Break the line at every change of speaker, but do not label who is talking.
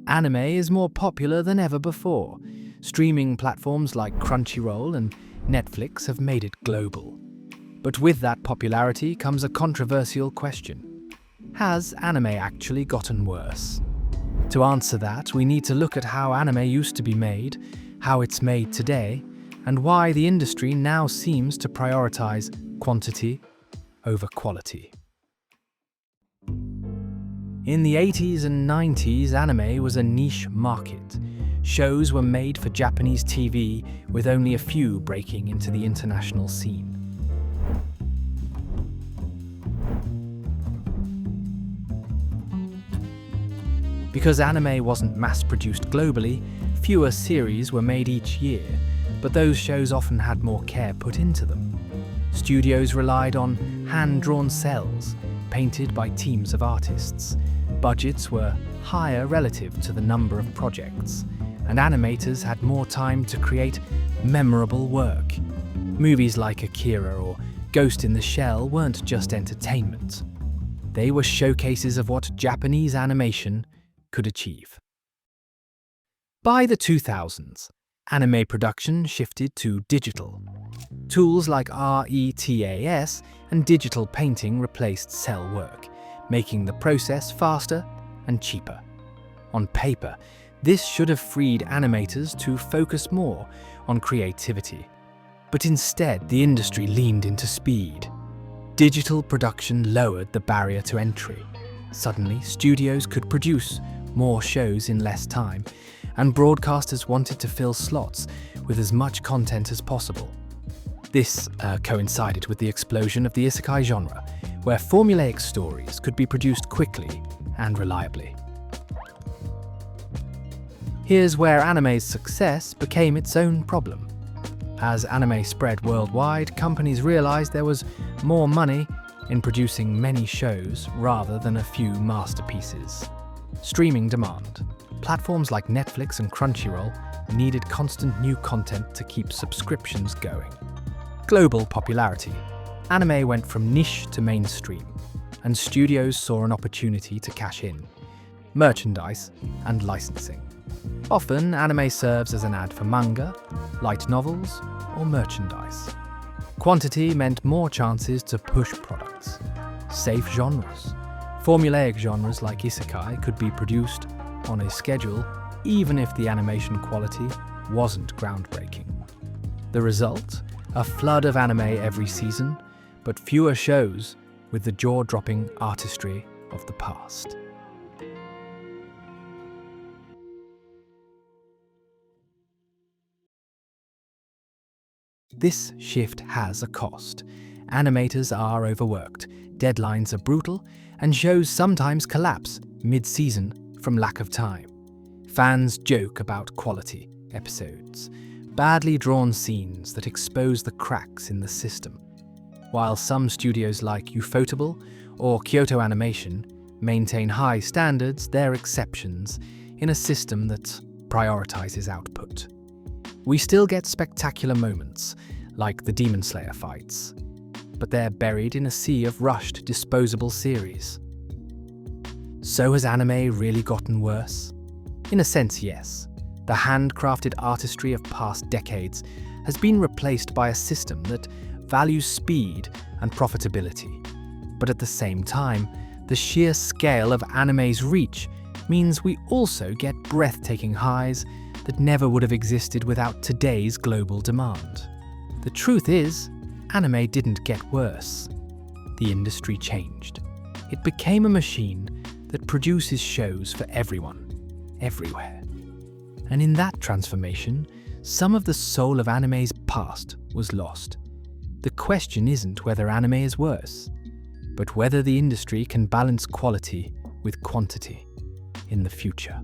Anime is more popular than ever before. Streaming platforms like Crunchyroll and Netflix have made it global. But with that popularity comes a controversial question. Has anime actually gotten worse? To answer that, we need to look at how anime used to be made, how it's made today, and why the industry now seems to prioritize quantity over quality. In the 80s and 90s, anime was a niche market. Shows were made for Japanese TV, with only a few breaking into the international scene. Because anime wasn't mass-produced globally, fewer series were made each year, but those shows often had more care put into them. Studios relied on hand-drawn cells, painted by teams of artists. Budgets were higher relative to the number of projects, and animators had more time to create memorable work. Movies like Akira or Ghost in the Shell weren't just entertainment. They were showcases of what Japanese animation could achieve. By the 2000s, anime production shifted to digital. Tools like RETAS and digital painting replaced cell work, making the process faster and cheaper. On paper, this should have freed animators to focus more on creativity. But instead, the industry leaned into speed. Digital production lowered the barrier to entry. Suddenly, studios could produce more shows in less time, and broadcasters wanted to fill slots with as much content as possible. This coincided with the explosion of the isekai genre, where formulaic stories could be produced quickly and reliably. Here's where anime's success became its own problem. As anime spread worldwide, companies realized there was more money in producing many shows rather than a few masterpieces. Streaming demand. Platforms like Netflix and Crunchyroll needed constant new content to keep subscriptions going. Global popularity. Anime went from niche to mainstream, and studios saw an opportunity to cash in. Merchandise and licensing. Often, anime serves as an ad for manga, light novels, or merchandise. Quantity meant more chances to push products. Safe genres. Formulaic genres like isekai could be produced on a schedule, even if the animation quality wasn't groundbreaking. The result? A flood of anime every season, but fewer shows with the jaw-dropping artistry of the past. This shift has a cost. Animators are overworked, deadlines are brutal, and shows sometimes collapse mid-season from lack of time. Fans joke about quality episodes, badly drawn scenes that expose the cracks in the system. While some studios like Ufotable or Kyoto Animation maintain high standards, they're exceptions in a system that prioritizes output. We still get spectacular moments, like the Demon Slayer fights, but they're buried in a sea of rushed, disposable series. So has anime really gotten worse? In a sense, yes. The handcrafted artistry of past decades has been replaced by a system that values speed and profitability. But at the same time, the sheer scale of anime's reach means we also get breathtaking highs that never would have existed without today's global demand. The truth is, anime didn't get worse. The industry changed. It became a machine that produces shows for everyone, everywhere. And in that transformation, some of the soul of anime's past was lost. The question isn't whether anime is worse, but whether the industry can balance quality with quantity in the future.